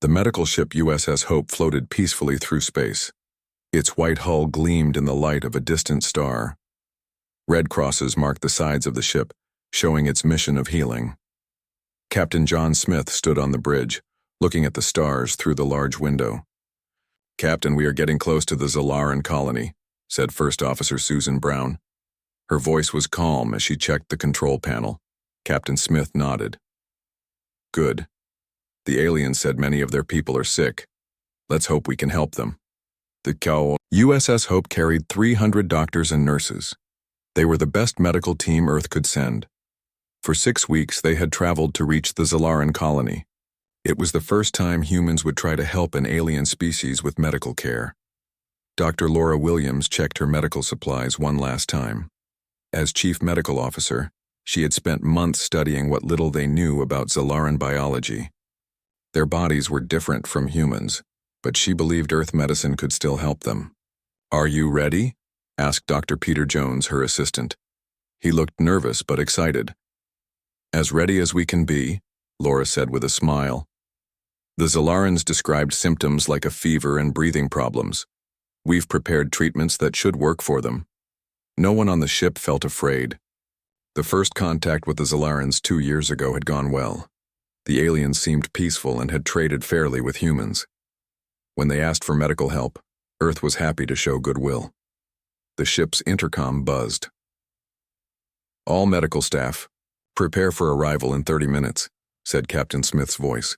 The medical ship USS Hope floated peacefully through space. Its white hull gleamed in the light of a distant star. Red crosses marked the sides of the ship, showing its mission of healing. Captain John Smith stood on the bridge, looking at the stars through the large window. "Captain, we are getting close to the Zalaran colony," said First Officer Susan Brown. Her voice was calm as she checked the control panel. Captain Smith nodded. "Good. The aliens said many of their people are sick. Let's hope we can help them." The USS Hope carried 300 doctors and nurses. They were the best medical team Earth could send. For 6 weeks, they had traveled to reach the Zalaran colony. It was the first time humans would try to help an alien species with medical care. Dr. Laura Williams checked her medical supplies one last time. As chief medical officer, she had spent months studying what little they knew about Zalaran biology. Their bodies were different from humans, but she believed Earth medicine could still help them. "Are you ready?" asked Dr. Peter Jones, her assistant. He looked nervous but excited. "As ready as we can be," Laura said with a smile. The Zalarans described symptoms like a fever and breathing problems. We've prepared treatments that should work for them. No one on the ship felt afraid. The first contact with the Zalarans 2 years ago had gone well. The aliens seemed peaceful and had traded fairly with humans. When they asked for medical help, Earth was happy to show goodwill. The ship's intercom buzzed. "All medical staff, prepare for arrival in 30 minutes, said Captain Smith's voice.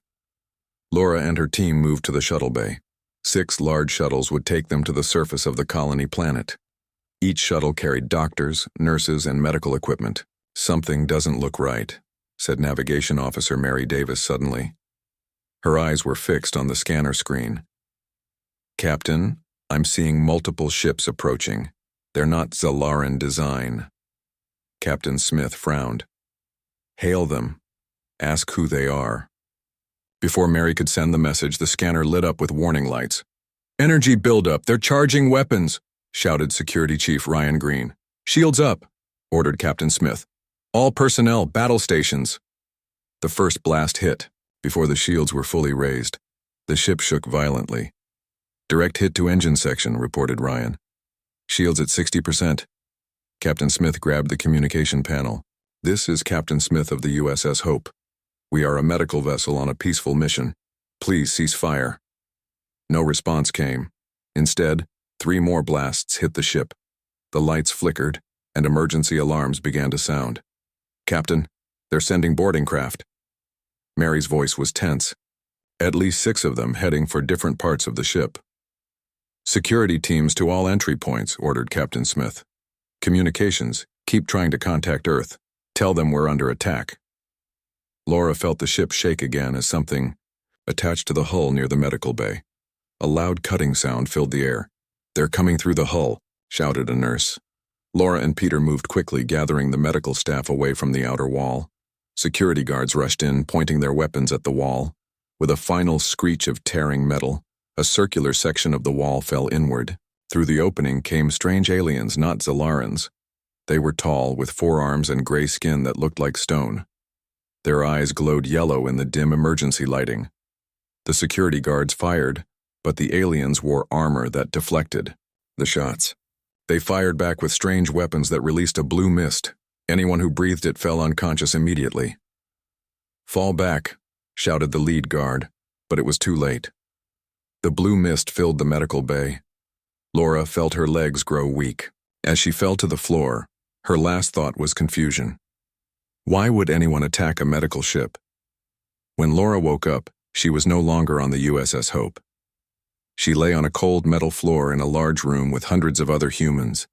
Laura and her team moved to the shuttle bay. 6 large shuttles would take them to the surface of the colony planet. Each shuttle carried doctors, nurses, and medical equipment. "Something doesn't look right," said Navigation Officer Mary Davis suddenly. Her eyes were fixed on the scanner screen. "Captain, I'm seeing multiple ships approaching. They're not Zalaran design." Captain Smith frowned. "Hail them. Ask who they are." Before Mary could send the message, the scanner lit up with warning lights. "Energy buildup, they're charging weapons," shouted Security Chief Ryan Green. "Shields up," ordered Captain Smith. "All personnel, battle stations." The first blast hit. Before the shields were fully raised, the ship shook violently. "Direct hit to engine section," reported Ryan. "Shields at 60%. Captain Smith grabbed the communication panel. "This is Captain Smith of the USS Hope. We are a medical vessel on a peaceful mission. Please cease fire." No response came. Instead, 3 more blasts hit the ship. The lights flickered, and emergency alarms began to sound. "Captain, they're sending boarding craft." Mary's voice was tense. At least 6 of them heading for different parts of the ship. "Security teams to all entry points," ordered Captain Smith. "Communications, keep trying to contact Earth. Tell them we're under attack." Laura felt the ship shake again as something attached to the hull near the medical bay. A loud cutting sound filled the air. "They're coming through the hull," shouted a nurse. Laura and Peter moved quickly, gathering the medical staff away from the outer wall. Security guards rushed in, pointing their weapons at the wall. With a final screech of tearing metal, a circular section of the wall fell inward. Through the opening came strange aliens, not Zalarans. They were tall, with forearms and gray skin that looked like stone. Their eyes glowed yellow in the dim emergency lighting. The security guards fired, but the aliens wore armor that deflected the shots. They fired back with strange weapons that released a blue mist. Anyone who breathed it fell unconscious immediately. "Fall back," shouted the lead guard, but it was too late. The blue mist filled the medical bay. Laura felt her legs grow weak. As she fell to the floor, her last thought was confusion. Why would anyone attack a medical ship? When Laura woke up, she was no longer on the USS Hope. She lay on a cold metal floor in a large room with hundreds of other humans.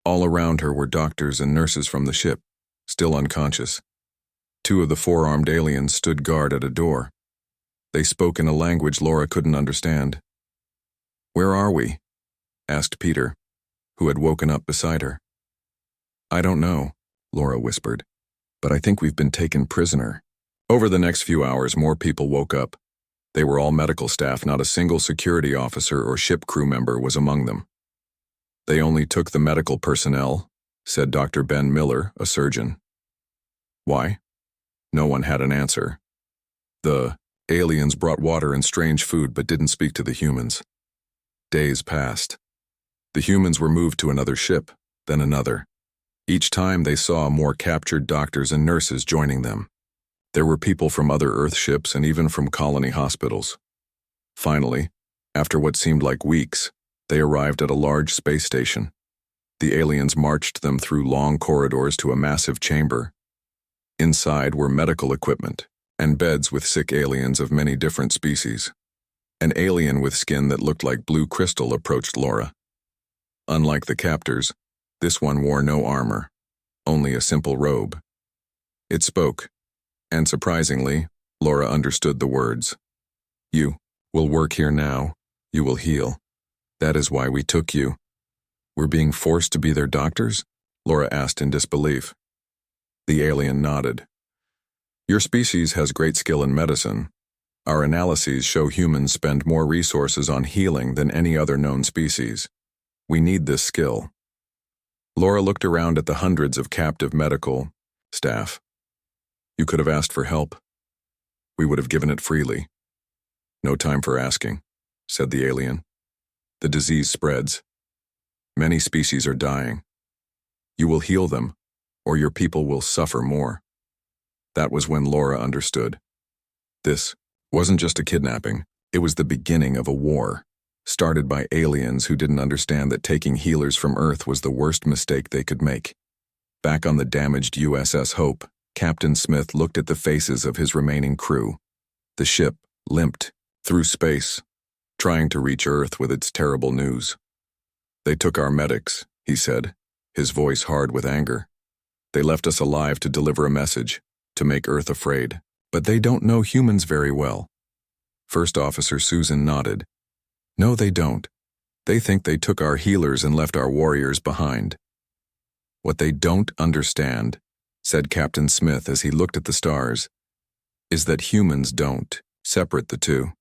All around her were doctors and nurses from the ship, still unconscious. 2 of the 4-armed aliens stood guard at a door. They spoke in a language Laura couldn't understand. "Where are we?" asked Peter, who had woken up beside her. "I don't know," Laura whispered, "but I think we've been taken prisoner." Over the next few hours, more people woke up. They were all medical staff, not a single security officer or ship crew member was among them. "They only took the medical personnel," said Dr. Ben Miller, a surgeon. "Why?" No one had an answer. The Aliens brought water and strange food but didn't speak to the humans. Days passed. The humans were moved to another ship, then another. Each time they saw more captured doctors and nurses joining them. There were people from other Earth ships and even from colony hospitals. Finally, after what seemed like weeks, they arrived at a large space station. The aliens marched them through long corridors to a massive chamber. Inside were medical equipment and beds with sick aliens of many different species. An alien with skin that looked like blue crystal approached Laura. Unlike the captors, this one wore no armor, only a simple robe. It spoke, and surprisingly, Laura understood the words. "You will work here now. You will heal. That is why we took you." "We're being forced to be their doctors?" Laura asked in disbelief. The alien nodded. "Your species has great skill in medicine. Our analyses show humans spend more resources on healing than any other known species. We need this skill." Laura looked around at the hundreds of captive medical staff. "You could have asked for help. We would have given it freely." "No time for asking," said the alien. "The disease spreads. Many species are dying. You will heal them, or your people will suffer more." That was when Laura understood. This wasn't just a kidnapping, it was the beginning of a war, started by aliens who didn't understand that taking healers from Earth was the worst mistake they could make. Back on the damaged USS Hope, Captain Smith looked at the faces of his remaining crew. The ship limped through space, trying to reach Earth with its terrible news. "They took our medics," he said, his voice hard with anger. "They left us alive to deliver a message, to make Earth afraid. But they don't know humans very well." First Officer Susan nodded. "No, they don't. They think they took our healers and left our warriors behind." "What they don't understand," said Captain Smith as he looked at the stars, "is that humans don't separate the two.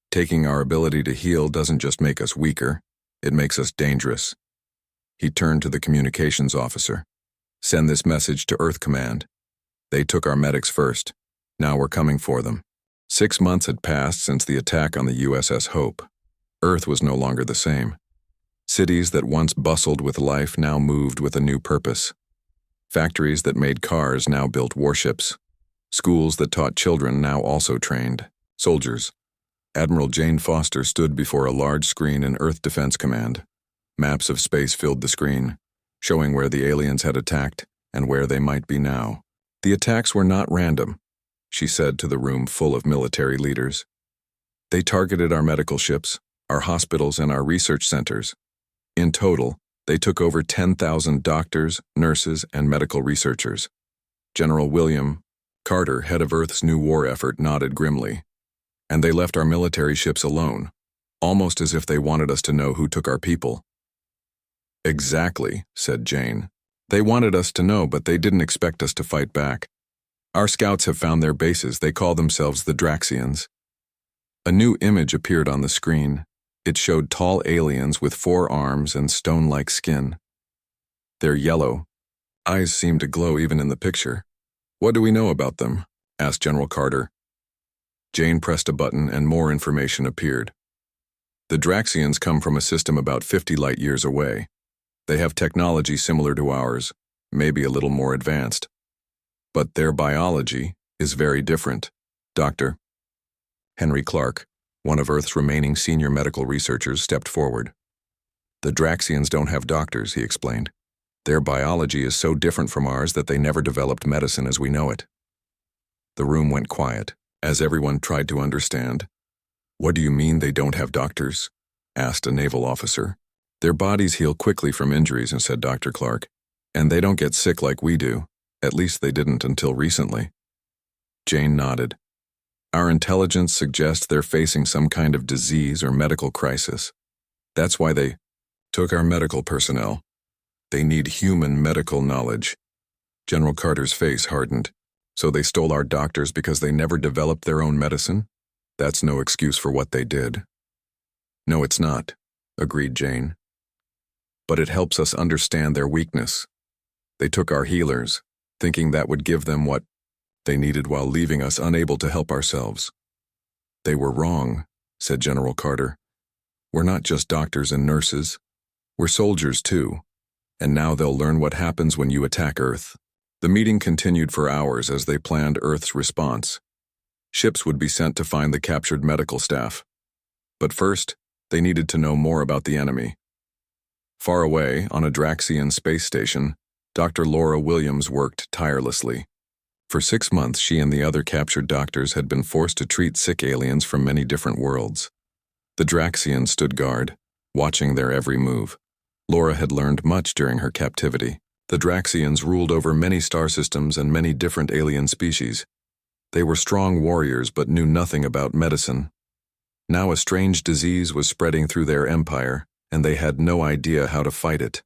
Taking our ability to heal doesn't just make us weaker, it makes us dangerous." He turned to the communications officer. "Send this message to Earth Command. They took our medics first. Now we're coming for them." 6 months had passed since the attack on the USS Hope. Earth was no longer the same. Cities that once bustled with life now moved with a new purpose. Factories that made cars now built warships. Schools that taught children now also trained soldiers. Admiral Jane Foster stood before a large screen in Earth Defense Command. Maps of space filled the screen, showing where the aliens had attacked and where they might be now. "The attacks were not random," she said to the room full of military leaders. "They targeted our medical ships, our hospitals, and our research centers. In total, they took over 10,000 doctors, nurses, and medical researchers." General William Carter, head of Earth's new war effort, nodded grimly. "And they left our military ships alone, almost as if they wanted us to know who took our people." "Exactly," said Jane. "They wanted us to know, but they didn't expect us to fight back. Our scouts have found their bases. They call themselves the Draxians." A new image appeared on the screen. It showed tall aliens with 4 arms and stone-like skin. They're yellow. Eyes seem to glow even in the picture. "What do we know about them?" asked General Carter. Jane pressed a button and more information appeared. "The Draxians come from a system about 50 light years away. They have technology similar to ours, maybe a little more advanced. But their biology is very different. Dr. Henry Clark, one of Earth's remaining senior medical researchers, stepped forward. "The Draxians don't have doctors," he explained. "Their biology is so different from ours that they never developed medicine as we know it." The room went quiet, as everyone tried to understand. "What do you mean they don't have doctors?" asked a naval officer. "Their bodies heal quickly from injuries," said Dr. Clark, "and they don't get sick like we do. At least they didn't until recently." Jane nodded. "Our intelligence suggests they're facing some kind of disease or medical crisis. That's why they took our medical personnel. They need human medical knowledge." General Carter's face hardened. "So they stole our doctors because they never developed their own medicine? That's no excuse for what they did." "No, it's not," agreed Jane. "But it helps us understand their weakness. They took our healers, thinking that would give them what they needed while leaving us unable to help ourselves. They were wrong, said General Carter. We're not just doctors and nurses. We're soldiers too. And now they'll learn what happens when you attack Earth. The meeting continued for hours as they planned Earth's response. Ships would be sent to find the captured medical staff. But first, they needed to know more about the enemy. Far away, on a Draxian space station, Dr. Laura Williams worked tirelessly. For 6 months, she and the other captured doctors had been forced to treat sick aliens from many different worlds. The Draxians stood guard, watching their every move. Laura had learned much during her captivity. The Draxians ruled over many star systems and many different alien species. They were strong warriors but knew nothing about medicine. Now a strange disease was spreading through their empire, and they had no idea how to fight it.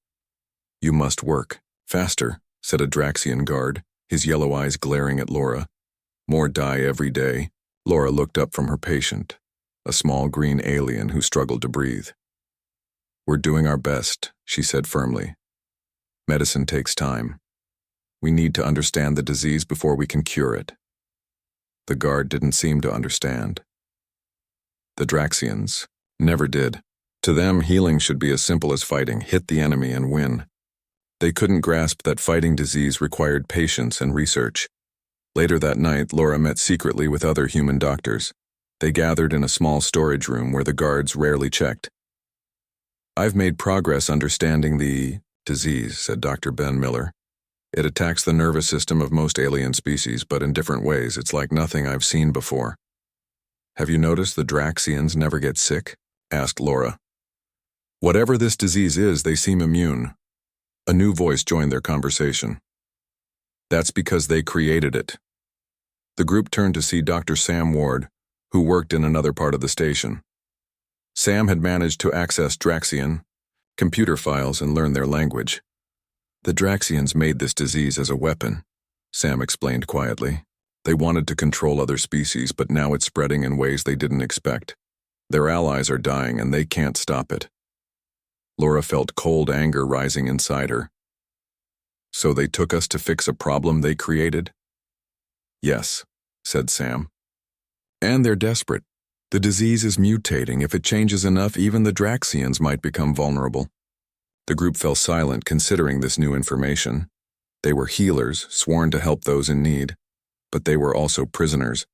You must work. Faster, said a Draxian guard, his yellow eyes glaring at Laura. More die every day. Laura looked up from her patient, a small green alien who struggled to breathe. We're doing our best, she said firmly. Medicine takes time. We need to understand the disease before we can cure it. The guard didn't seem to understand. The Draxians never did. To them, healing should be as simple as fighting, hit the enemy and win. They couldn't grasp that fighting disease required patience and research. Later that night, Laura met secretly with other human doctors. They gathered in a small storage room where the guards rarely checked. I've made progress understanding the disease, said Dr. Ben Miller. It attacks the nervous system of most alien species, but in different ways. It's like nothing I've seen before. Have you noticed the Draxians never get sick? Asked Laura. Whatever this disease is, they seem immune. A new voice joined their conversation. That's because they created it. The group turned to see Dr. Sam Ward, who worked in another part of the station. Sam had managed to access Draxian computer files and learn their language. The Draxians made this disease as a weapon, Sam explained quietly. They wanted to control other species, but now it's spreading in ways they didn't expect. Their allies are dying and they can't stop it. Laura felt cold anger rising inside her. So they took us to fix a problem they created? Yes, said Sam. And they're desperate. The disease is mutating. If it changes enough, even the Draxians might become vulnerable. The group fell silent considering this new information. They were healers, sworn to help those in need, but they were also prisoners,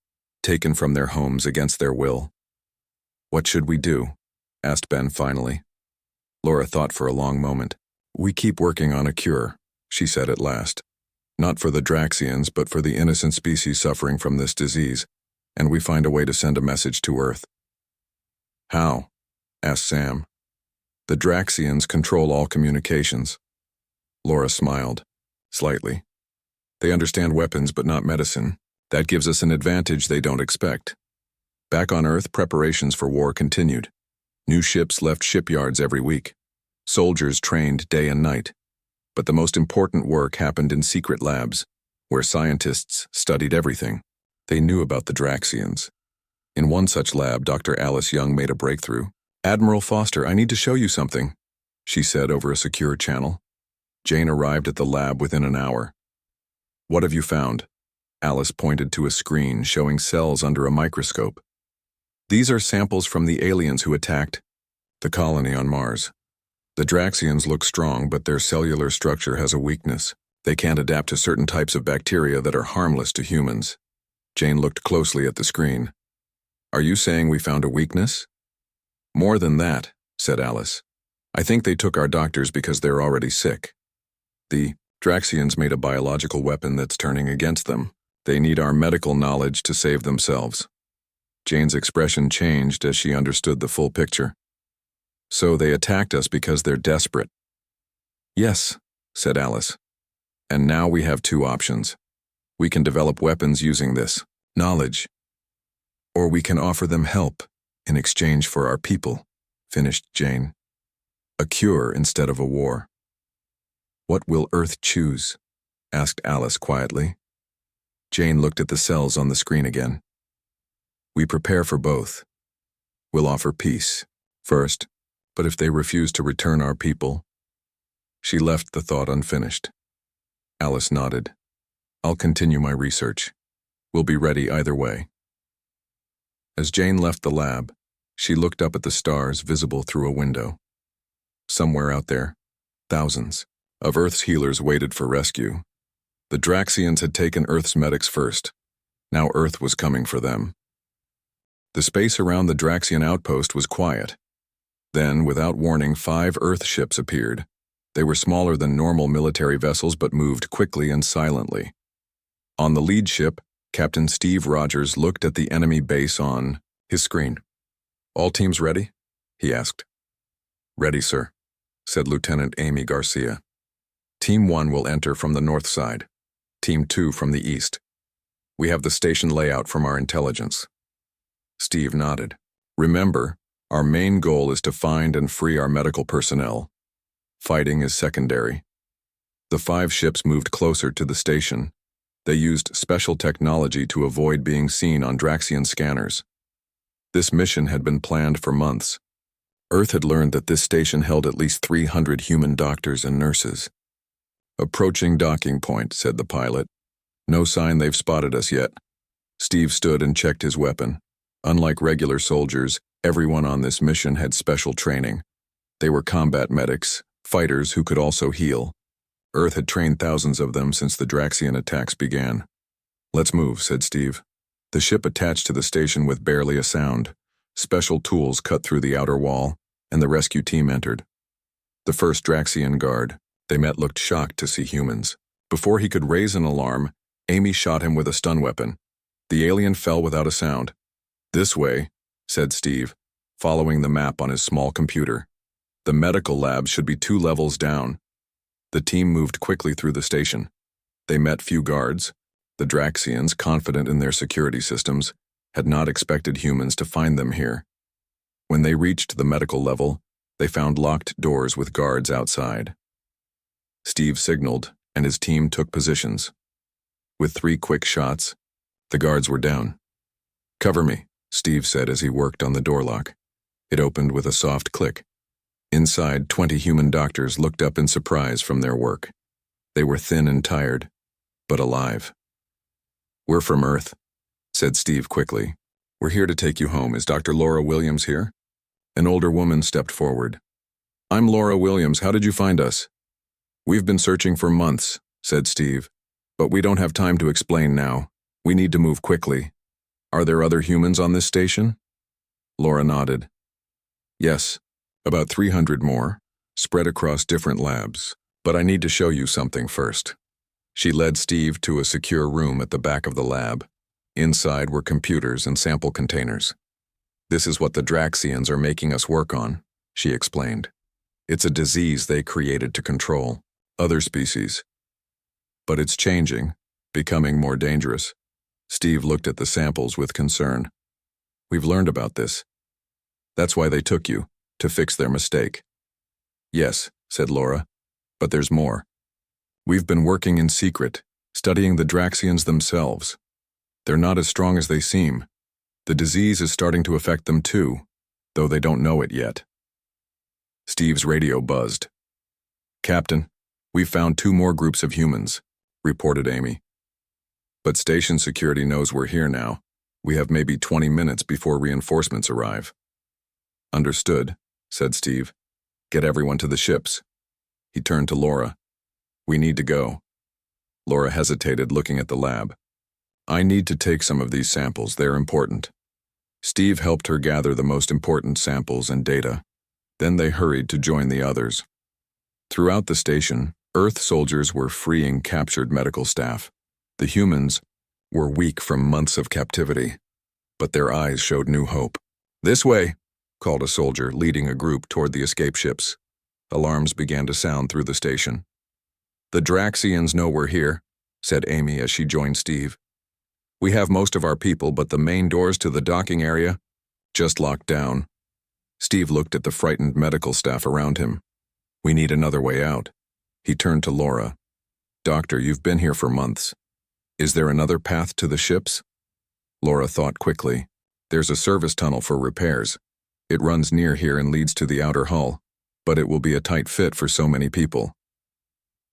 taken from their homes against their will. What should we do? Asked Ben finally. Laura thought for a long moment. We keep working on a cure, she said at last. Not for the Draxians, but for the innocent species suffering from this disease, and we find a way to send a message to Earth. How? Asked Sam. The Draxians control all communications. Laura smiled, slightly. They understand weapons but not medicine. That gives us an advantage they don't expect. Back on Earth, preparations for war continued. New ships left shipyards every week. Soldiers trained day and night. But the most important work happened in secret labs, where scientists studied everything. They knew about the Draxians. In one such lab, Dr. Alice Young made a breakthrough. Admiral Foster, I need to show you something, she said over a secure channel. Jane arrived at the lab within an hour. What have you found? Alice pointed to a screen showing cells under a microscope. These are samples from the aliens who attacked the colony on Mars. The Draxians look strong, but their cellular structure has a weakness. They can't adapt to certain types of bacteria that are harmless to humans. Jane looked closely at the screen. Are you saying we found a weakness? More than that, said Alice. I think they took our doctors because they're already sick. The Draxians made a biological weapon that's turning against them. They need our medical knowledge to save themselves. Jane's expression changed as she understood the full picture. So they attacked us because they're desperate. Yes, said Alice. And now we have two options. We can develop weapons using this knowledge, or we can offer them help in exchange for our people, finished Jane. A cure instead of a war. What will Earth choose? Asked Alice quietly. Jane looked at the cells on the screen again. We prepare for both. We'll offer peace first, but if they refuse to return our people. She left the thought unfinished. Alice nodded. I'll continue my research. We'll be ready either way. As Jane left the lab, she looked up at the stars visible through a window. Somewhere out there, thousands of Earth's healers waited for rescue. The Draxians had taken Earth's medics first. Now Earth was coming for them. The space around the Draxian outpost was quiet. Then, without warning, 5 Earth ships appeared. They were smaller than normal military vessels but moved quickly and silently. On the lead ship, Captain Steve Rogers looked at the enemy base on his screen. "All teams ready?" he asked. "Ready, sir," said Lieutenant Amy Garcia. "Team 1 will enter from the north side. Team 2 from the east. We have the station layout from our intelligence." Steve nodded. "Remember, our main goal is to find and free our medical personnel. Fighting is secondary." The 5 ships moved closer to the station. They used special technology to avoid being seen on Draxian scanners. This mission had been planned for months. Earth had learned that this station held at least 300 human doctors and nurses. "Approaching docking point," said the pilot. "No sign they've spotted us yet." Steve stood and checked his weapon. Unlike regular soldiers, everyone on this mission had special training. They were combat medics, fighters who could also heal. Earth had trained thousands of them since the Draxian attacks began. "Let's move," said Steve. The ship attached to the station with barely a sound. Special tools cut through the outer wall, and the rescue team entered. The first Draxian guard they met looked shocked to see humans. Before he could raise an alarm, Amy shot him with a stun weapon. The alien fell without a sound. "This way," said Steve, following the map on his small computer. "The medical lab should be 2 levels down." The team moved quickly through the station. They met few guards. The Draxians, confident in their security systems, had not expected humans to find them here. When they reached the medical level, they found locked doors with guards outside. Steve signaled, and his team took positions. With 3 quick shots, the guards were down. "Cover me," Steve said as he worked on the door lock. It opened with a soft click. Inside, 20 human doctors looked up in surprise from their work. They were thin and tired, but alive. "We're from Earth," said Steve quickly. "We're here to take you home. Is Dr. Laura Williams here?" An older woman stepped forward. "I'm Laura Williams. How did you find us?" "We've been searching for months," said Steve. "But we don't have time to explain now. We need to move quickly. Are there other humans on this station?" Laura nodded. "Yes, about 300 more, spread across different labs. But I need to show you something first." She led Steve to a secure room at the back of the lab. Inside were computers and sample containers. "This is what the Draxians are making us work on," she explained. "It's a disease they created to control other species. But it's changing, becoming more dangerous." Steve looked at the samples with concern. "We've learned about this. That's why they took you, to fix their mistake." "Yes," said Laura, "but there's more. We've been working in secret, studying the Draxians themselves. They're not as strong as they seem. The disease is starting to affect them too, though they don't know it yet." Steve's radio buzzed. "Captain, we've found 2 more groups of humans," reported Amy. "But station security knows we're here now. We have maybe 20 minutes before reinforcements arrive." "Understood," said Steve. "Get everyone to the ships." He turned to Laura. "We need to go." Laura hesitated, looking at the lab. "I need to take some of these samples. They're important." Steve helped her gather the most important samples and data. Then they hurried to join the others. Throughout the station, Earth soldiers were freeing captured medical staff. The humans were weak from months of captivity, but their eyes showed new hope. "This way," called a soldier, leading a group toward the escape ships. Alarms began to sound through the station. "The Draxians know we're here," said Amy as she joined Steve. "We have most of our people, but the main doors to the docking area just locked down." Steve looked at the frightened medical staff around him. "We need another way out." He turned to Laura. "Doctor, you've been here for months. Is there another path to the ships?" Laura thought quickly. "There's a service tunnel for repairs. It runs near here and leads to the outer hull, but it will be a tight fit for so many people."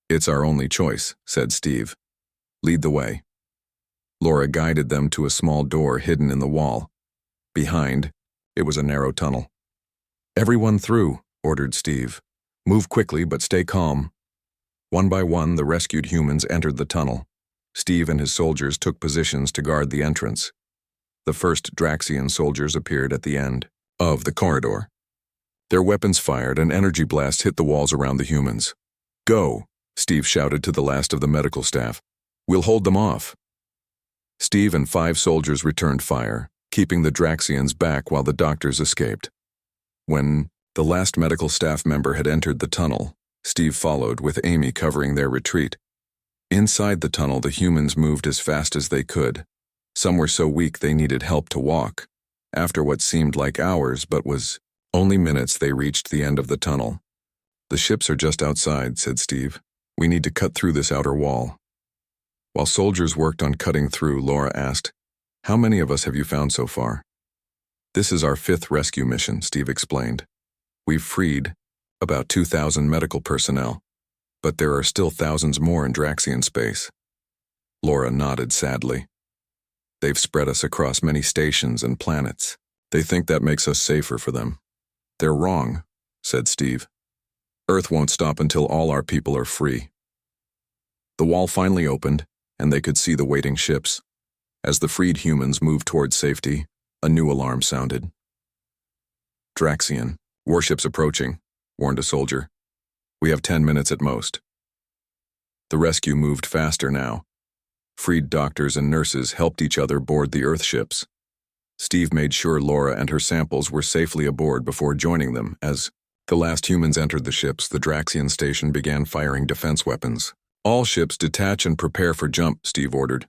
"It's our only choice," said Steve. "Lead the way." Laura guided them to a small door hidden in the wall. Behind, it was a narrow tunnel. "Everyone through," ordered Steve. "Move quickly, but stay calm." One by one, the rescued humans entered the tunnel. Steve and his soldiers took positions to guard the entrance. The first Draxian soldiers appeared at the end of the corridor. Their weapons fired and energy blasts hit the walls around the humans. "Go," Steve shouted to the last of the medical staff. "We'll hold them off." Steve and 5 soldiers returned fire, keeping the Draxians back while the doctors escaped. When the last medical staff member had entered the tunnel, Steve followed, with Amy covering their retreat. Inside the tunnel, the humans moved as fast as they could. Some were so weak they needed help to walk. After what seemed like hours but was only minutes, they reached the end of the tunnel. "The ships are just outside," said Steve. "We need to cut through this outer wall." While soldiers worked on cutting through, Laura asked, "How many of us have you found so far?" "This is our 5th rescue mission," Steve explained. "We've freed about 2,000 medical personnel, but there are still thousands more in Draxian space." Laura nodded sadly. "They've spread us across many stations and planets. They think that makes us safer for them." "They're wrong," said Steve. "Earth won't stop until all our people are free." The wall finally opened, and they could see the waiting ships. As the freed humans moved toward safety, a new alarm sounded. "Draxian, warships approaching," warned a soldier. "We have 10 minutes at most." The rescue moved faster now. Freed doctors and nurses helped each other board the Earth ships. Steve made sure Laura and her samples were safely aboard before joining them. As the last humans entered the ships, the Draxian station began firing defense weapons. "All ships detach and prepare for jump," Steve ordered.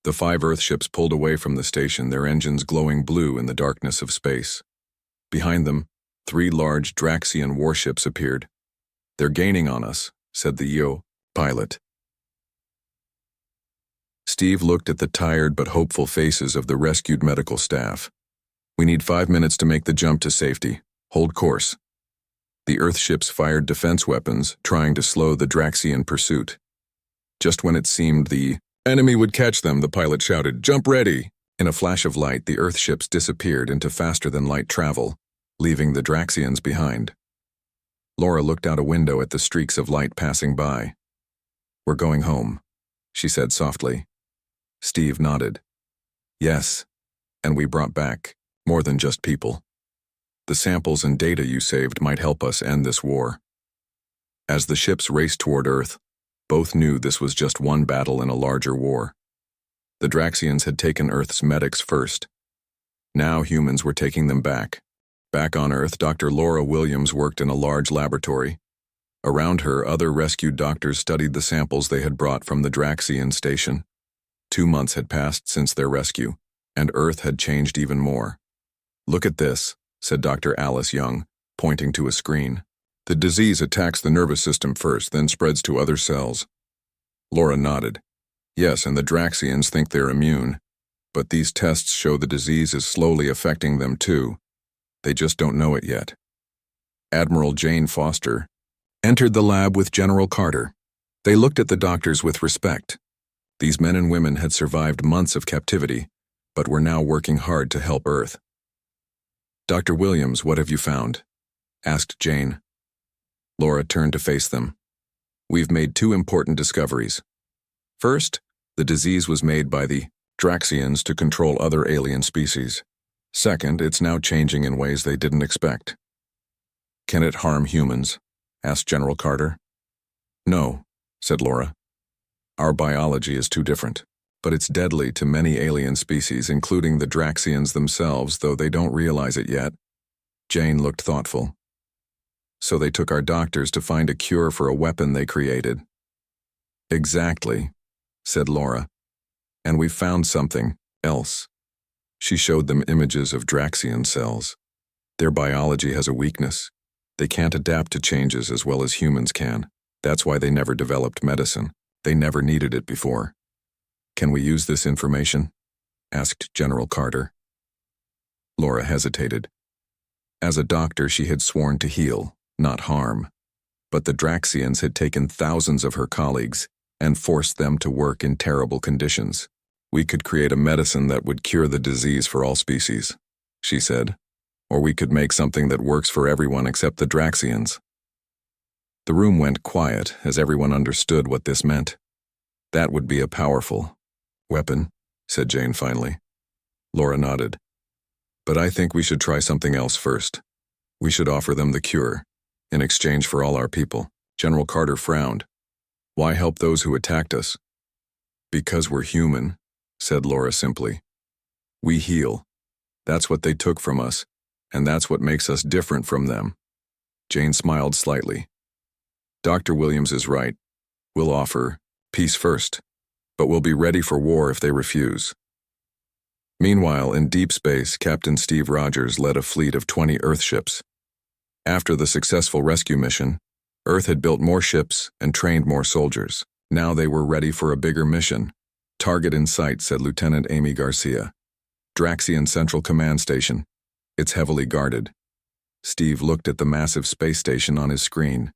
The 5 Earth ships pulled away from the station, their engines glowing blue in the darkness of space. Behind them, 3 large Draxian warships appeared. "They're gaining on us," said the EO pilot. Steve looked at the tired but hopeful faces of the rescued medical staff. "We need 5 minutes to make the jump to safety. Hold course." The Earth ships fired defense weapons, trying to slow the Draxian pursuit. Just when it seemed the enemy would catch them, the pilot shouted, "Jump ready!" In a flash of light, the Earth ships disappeared into faster-than-light travel, leaving the Draxians behind. Laura looked out a window at the streaks of light passing by. "We're going home," she said softly. Steve nodded. "Yes, and we brought back more than just people. The samples and data you saved might help us end this war." As the ships raced toward Earth, both knew this was just one battle in a larger war. The Draxians had taken Earth's medics first. Now humans were taking them back. Back on Earth, Dr. Laura Williams worked in a large laboratory. Around her, other rescued doctors studied the samples they had brought from the Draxian station. 2 months had passed since their rescue, and Earth had changed even more. "Look at this," said Dr. Alice Young, pointing to a screen. "The disease attacks the nervous system first, then spreads to other cells." Laura nodded. "Yes, and the Draxians think they're immune. But these tests show the disease is slowly affecting them too. They just don't know it yet." Admiral Jane Foster entered the lab with General Carter. They looked at the doctors with respect. These men and women had survived months of captivity, but were now working hard to help Earth. "Dr. Williams, what have you found?" asked Jane. Laura turned to face them. "We've made 2 important discoveries. First, the disease was made by the Draxians to control other alien species. Second, it's now changing in ways they didn't expect." "Can it harm humans?" asked General Carter. "No," said Laura. "Our biology is too different, but it's deadly to many alien species, including the Draxians themselves, though they don't realize it yet." Jane looked thoughtful. "So they took our doctors to find a cure for a weapon they created." "Exactly," said Laura. "And we found something else." She showed them images of Draxian cells. "Their biology has a weakness. They can't adapt to changes as well as humans can. That's why they never developed medicine. They never needed it before." "Can we use this information?" asked General Carter. Laura hesitated. As a doctor, she had sworn to heal, not harm. But the Draxians had taken thousands of her colleagues and forced them to work in terrible conditions. "We could create a medicine that would cure the disease for all species," she said. Or we could make something that works for everyone except the Draxians. The room went quiet as everyone understood what this meant. That would be a powerful weapon, said Jane finally. Laura nodded. But I think we should try something else first. We should offer them the cure, in exchange for all our people. General Carter frowned. Why help those who attacked us? Because we're human, said Laura simply. We heal. That's what they took from us, and that's what makes us different from them. Jane smiled slightly. Dr. Williams is right. We'll offer peace first, but we'll be ready for war if they refuse. Meanwhile, in deep space, Captain Steve Rogers led a fleet of 20 Earth ships. After the successful rescue mission, Earth had built more ships and trained more soldiers. Now they were ready for a bigger mission. Target in sight, said Lieutenant Amy Garcia. Draxian Central Command Station. It's heavily guarded. Steve looked at the massive space station on his screen.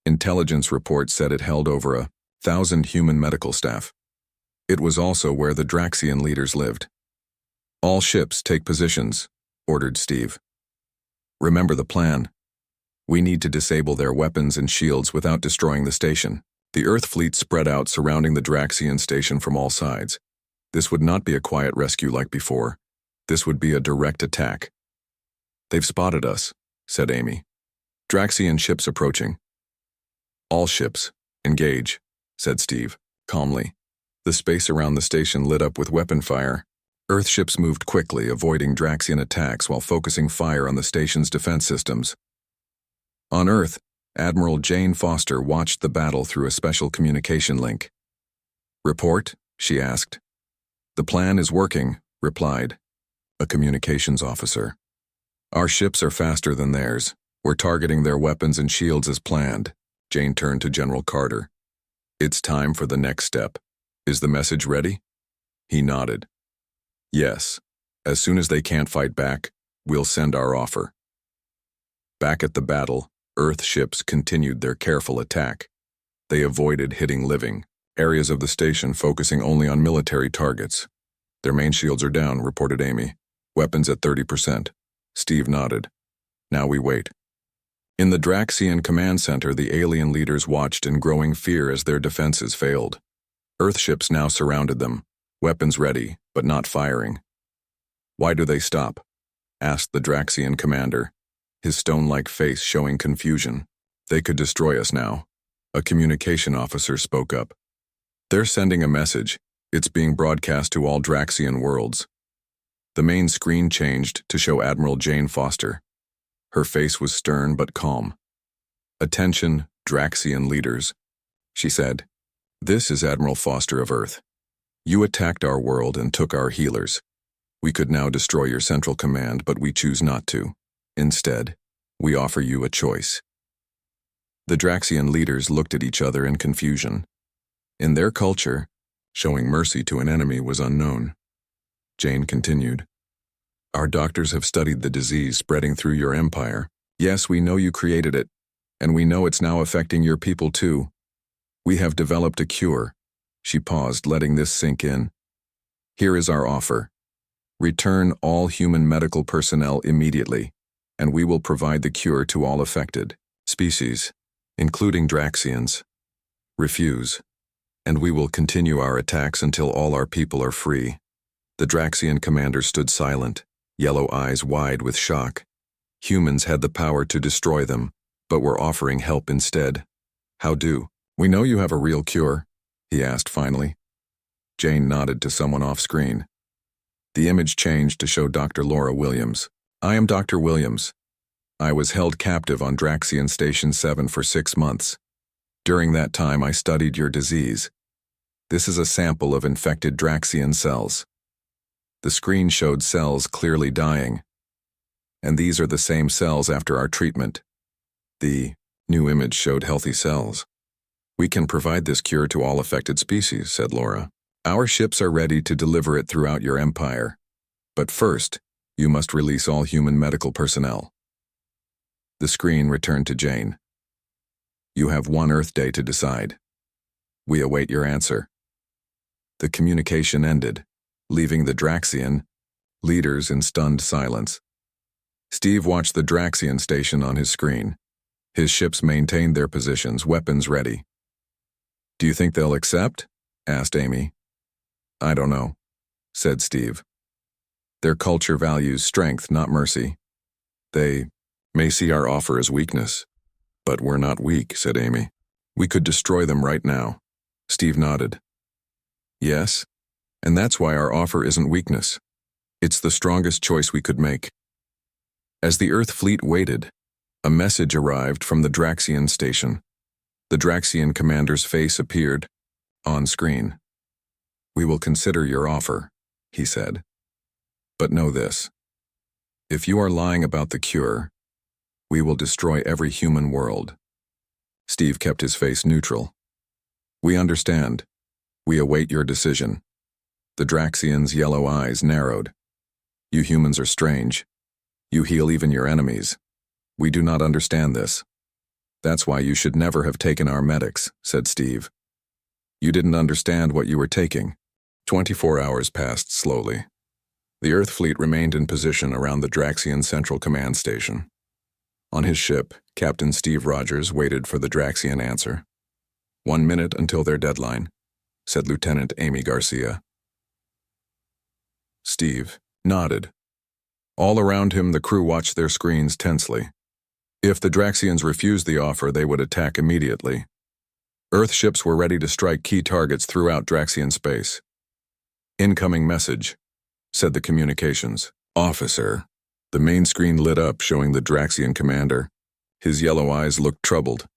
Intelligence reports said it held over 1,000 human medical staff. It was also where the Draxian leaders lived. All ships take positions, ordered Steve. Remember the plan. We need to disable their weapons and shields without destroying the station. The Earth fleet spread out surrounding the Draxian station from all sides. This would not be a quiet rescue like before. This would be a direct attack. They've spotted us, said Amy. Draxian ships approaching. All ships, engage, said Steve, calmly. The space around the station lit up with weapon fire. Earth ships moved quickly, avoiding Draxian attacks while focusing fire on the station's defense systems. On Earth, Admiral Jane Foster watched the battle through a special communication link. Report? She asked. The plan is working, replied a communications officer. Our ships are faster than theirs. We're targeting their weapons and shields as planned. Jane turned to General Carter. It's time for the next step. Is the message ready? He nodded. Yes. As soon as they can't fight back, we'll send our offer. Back at the battle, Earth ships continued their careful attack. They avoided hitting living areas of the station, focusing only on military targets. Their main shields are down, reported Amy. Weapons at 30%. Steve nodded. Now we wait. In the Draxian command center, the alien leaders watched in growing fear as their defenses failed. Earth ships now surrounded them, weapons ready, but not firing. Why do they stop? Asked the Draxian commander, his stone-like face showing confusion. They could destroy us now. A communication officer spoke up. They're sending a message. It's being broadcast to all Draxian worlds. The main screen changed to show Admiral Jane Foster. Her face was stern but calm. Attention, Draxian leaders, she said. This is Admiral Foster of Earth. You attacked our world and took our healers. We could now destroy your central command, but we choose not to. Instead, we offer you a choice. The Draxian leaders looked at each other in confusion. In their culture, showing mercy to an enemy was unknown. Jane continued. Our doctors have studied the disease spreading through your empire. Yes, we know you created it, and we know it's now affecting your people too. We have developed a cure. She paused, letting this sink in. Here is our offer. Return all human medical personnel immediately, and we will provide the cure to all affected species, including Draxians. Refuse, and we will continue our attacks until all our people are free. The Draxian commander stood silent, yellow eyes wide with shock. Humans had the power to destroy them, but were offering help instead. How do? We know you have a real cure, he asked finally. Jane nodded to someone off-screen. The image changed to show Dr. Laura Williams. I am Dr. Williams. I was held captive on Draxian Station 7 for 6 months. During that time, I studied your disease. This is a sample of infected Draxian cells. The screen showed cells clearly dying. And these are the same cells after our treatment. The new image showed healthy cells. We can provide this cure to all affected species, said Laura. Our ships are ready to deliver it throughout your empire. But first, you must release all human medical personnel. The screen returned to Jane. You have 1 Earth day to decide. We await your answer. The communication ended, leaving the Draxian Leaders in stunned silence. Steve watched the Draxian station on his screen. His ships maintained their positions, weapons ready. "Do you think they'll accept?" asked Amy. "I don't know," said Steve. "Their culture values strength, not mercy. They may see our offer as weakness." "But we're not weak," said Amy. "We could destroy them right now." Steve nodded. "Yes, and that's why our offer isn't weakness. It's the strongest choice we could make." As the Earth fleet waited, a message arrived from the Draxian station. The Draxian commander's face appeared on screen. "We will consider your offer," he said. "But know this. If you are lying about the cure, we will destroy every human world." Steve kept his face neutral. "We understand. We await your decision." The Draxian's yellow eyes narrowed. "You humans are strange. You heal even your enemies. We do not understand this. That's why you should never have taken our medics," said Steve. "You didn't understand what you were taking." 24 hours passed slowly. The Earth fleet remained in position around the Draxian Central Command Station. On his ship, Captain Steve Rogers waited for the Draxian answer. 1 minute until their deadline, said Lieutenant Amy Garcia. Steve nodded. All around him, the crew watched their screens tensely. If the Draxians refused the offer, they would attack immediately. Earth ships were ready to strike key targets throughout Draxian space. "Incoming message," said the communications officer. The main screen lit up, showing the Draxian commander. His yellow eyes looked troubled.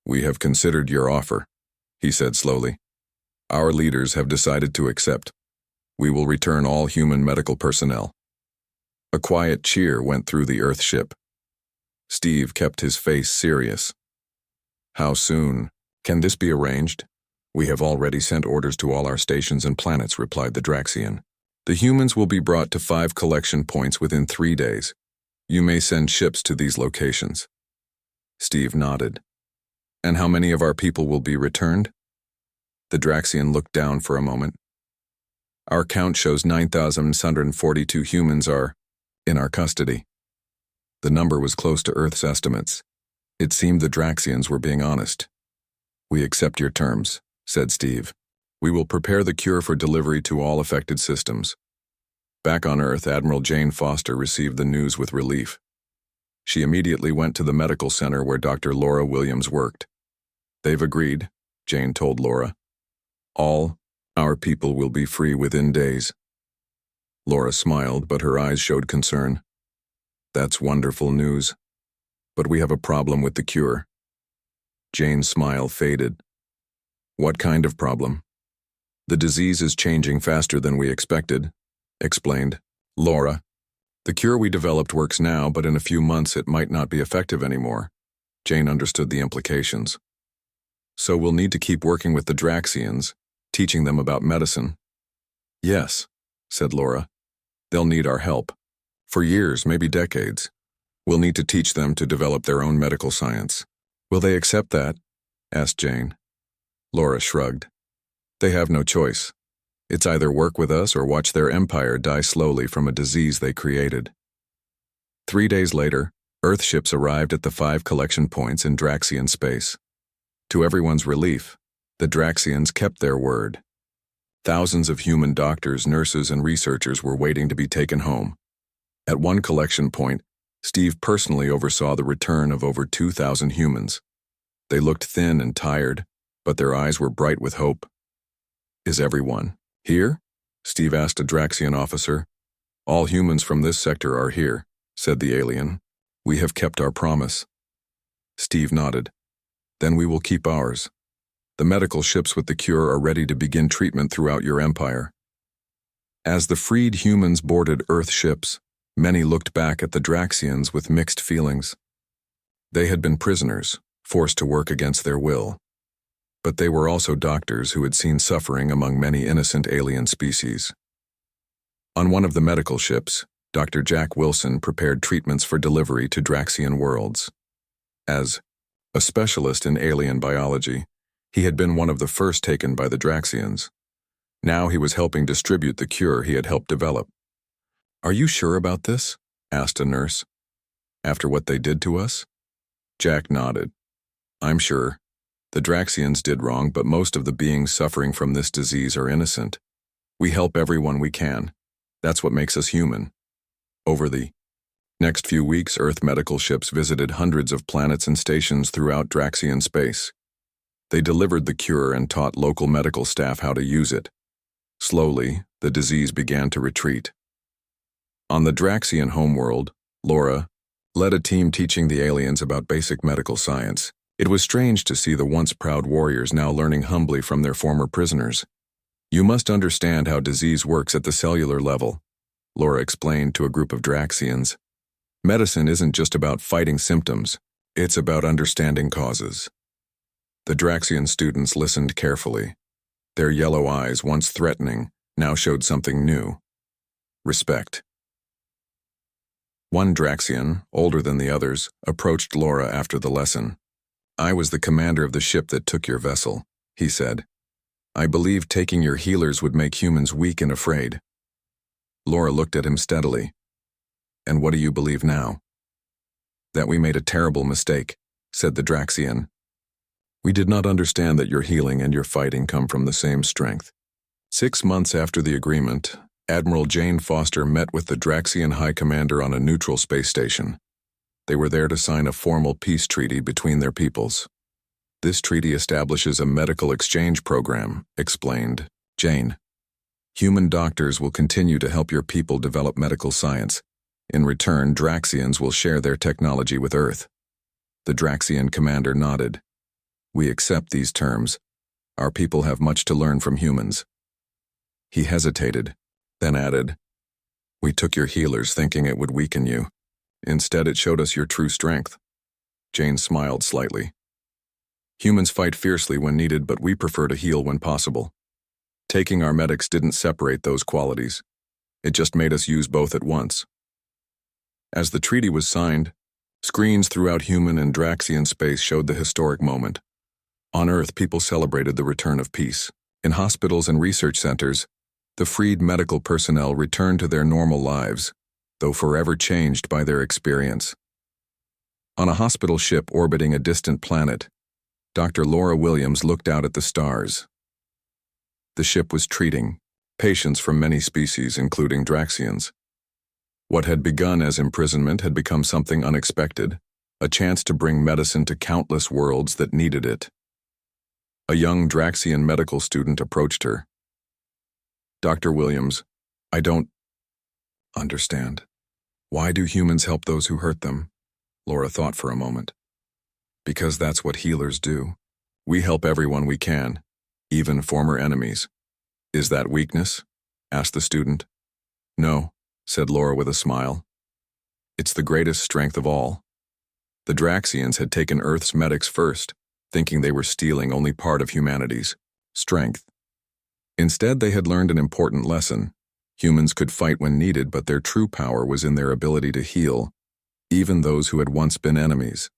"We have considered your offer," he said slowly. "Our leaders have decided to accept. We will return all human medical personnel." A quiet cheer went through the Earth ship. Steve kept his face serious. "How soon? Can this be arranged?" "We have already sent orders to all our stations and planets," replied the Draxian. "The humans will be brought to 5 collection points within 3 days. You may send ships to these locations." Steve nodded. "And how many of our people will be returned?" The Draxian looked down for a moment. "Our count shows 9,642 humans are in our custody." The number was close to Earth's estimates. It seemed the Draxians were being honest. "We accept your terms," said Steve. "We will prepare the cure for delivery to all affected systems." Back on Earth, Admiral Jane Foster received the news with relief. She immediately went to the medical center where Dr. Laura Williams worked. "They've agreed," Jane told Laura. "All our people will be free within days." Laura smiled, but her eyes showed concern. "That's wonderful news. But we have a problem with the cure." Jane's smile faded. "What kind of problem?" "The disease is changing faster than we expected," explained Laura. "The cure we developed works now, but in a few months it might not be effective anymore." Jane understood the implications. "So we'll need to keep working with the Draxians, teaching them about medicine." "Yes," said Laura. "They'll need our help. For years, maybe decades. We'll need to teach them to develop their own medical science." "Will they accept that?" asked Jane. Laura shrugged. "They have no choice. It's either work with us or watch their empire die slowly from a disease they created." 3 days later, Earth ships arrived at the 5 collection points in Draxian space. To everyone's relief, the Draxians kept their word. Thousands of human doctors, nurses, and researchers were waiting to be taken home. At one collection point, Steve personally oversaw the return of over 2,000 humans. They looked thin and tired, but their eyes were bright with hope. "Is everyone here?" Steve asked a Draxian officer. "All humans from this sector are here," said the alien. "We have kept our promise." Steve nodded. "Then we will keep ours. The medical ships with the cure are ready to begin treatment throughout your empire." As the freed humans boarded Earth ships, many looked back at the Draxians with mixed feelings. They had been prisoners, forced to work against their will. But they were also doctors who had seen suffering among many innocent alien species. On one of the medical ships, Dr. Jack Wilson prepared treatments for delivery to Draxian worlds. As a specialist in alien biology, he had been one of the first taken by the Draxians. Now he was helping distribute the cure he had helped develop. "Are you sure about this?" asked a nurse. "After what they did to us?" Jack nodded. "I'm sure. The Draxians did wrong, but most of the beings suffering from this disease are innocent. We help everyone we can. That's what makes us human." Over the next few weeks, Earth medical ships visited hundreds of planets and stations throughout Draxian space. They delivered the cure and taught local medical staff how to use it. Slowly, the disease began to retreat. On the Draxian homeworld, Laura led a team teaching the aliens about basic medical science. It was strange to see the once proud warriors now learning humbly from their former prisoners. "You must understand how disease works at the cellular level," Laura explained to a group of Draxians. "Medicine isn't just about fighting symptoms, it's about understanding causes." The Draxian students listened carefully. Their yellow eyes, once threatening, now showed something new: respect. One Draxian, older than the others, approached Laura after the lesson. "I was the commander of the ship that took your vessel," he said. "I believed taking your healers would make humans weak and afraid." Laura looked at him steadily. "And what do you believe now?" "That we made a terrible mistake," said the Draxian. "We did not understand that your healing and your fighting come from the same strength." 6 months after the agreement, Admiral Jane Foster met with the Draxian High Commander on a neutral space station. They were there to sign a formal peace treaty between their peoples. "This treaty establishes a medical exchange program," explained Jane. "Human doctors will continue to help your people develop medical science. In return, Draxians will share their technology with Earth." The Draxian commander nodded. "We accept these terms. Our people have much to learn from humans." He hesitated, then added, "We took your healers thinking it would weaken you. Instead, it showed us your true strength." Jane smiled slightly. "Humans fight fiercely when needed, but we prefer to heal when possible. Taking our medics didn't separate those qualities. It just made us use both at once." As the treaty was signed, screens throughout human and Draxian space showed the historic moment. On Earth, people celebrated the return of peace. In hospitals and research centers, the freed medical personnel returned to their normal lives, though forever changed by their experience. On a hospital ship orbiting a distant planet, Dr. Laura Williams looked out at the stars. The ship was treating patients from many species, including Draxians. What had begun as imprisonment had become something unexpected, a chance to bring medicine to countless worlds that needed it. A young Draxian medical student approached her. "Dr. Williams, I don't understand. Why do humans help those who hurt them?" Laura thought for a moment. "Because that's what healers do. We help everyone we can, even former enemies." "Is that weakness?" asked the student. "No," said Laura with a smile. "It's the greatest strength of all." The Draxians had taken Earth's medics first, thinking they were stealing only part of humanity's strength. Instead, they had learned an important lesson. Humans could fight when needed, but their true power was in their ability to heal, even those who had once been enemies.